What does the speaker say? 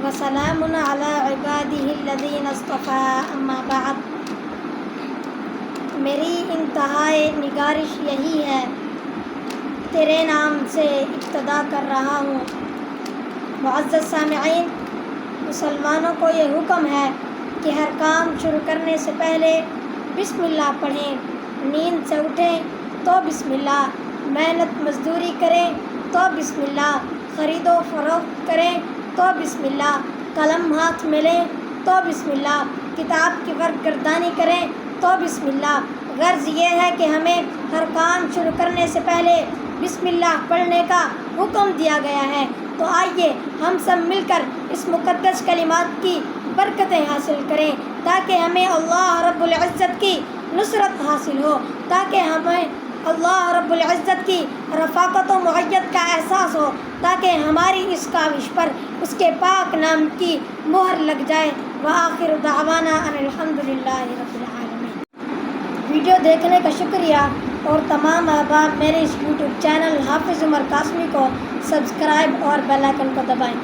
وسلام علی عبادہ الذین اصطفیٰ اما بعد۔ میری انتہائی نگارش یہی ہے، تیرے نام سے ابتدا کر رہا ہوں۔ معزز سامعین، مسلمانوں کو یہ حکم ہے کہ ہر کام شروع کرنے سے پہلے بسم اللہ پڑھیں۔ نیند سے اٹھیں تو بسم اللہ، محنت مزدوری کریں تو بسم اللہ، خرید و فروخت کریں تو بسم اللہ، قلم ہاتھ میں لیں تو بسم اللہ، کتاب کی ورق گردانی کریں تو بسم اللہ۔ غرض یہ ہے کہ ہمیں ہر کام شروع کرنے سے پہلے بسم اللہ پڑھنے کا حکم دیا گیا ہے۔ تو آئیے ہم سب مل کر اس مقدس کلمات کی برکتیں حاصل کریں تاکہ ہمیں اللہ رب العزت کی نصرت حاصل ہو، تاکہ ہمیں اللہ رب العزت کی رفاقت و معیت کا احساس ہو، تاکہ ہماری اس کاوش پر اس کے پاک نام کی مہر لگ جائے۔ وآخر دعوانا ان الحمدللہ رب العالمین۔ ویڈیو دیکھنے کا شکریہ، اور تمام احباب میرے اس یوٹیوب چینل حافظ عمر قاسمی کو سبسکرائب اور بیل آئیکن کو دبائیں۔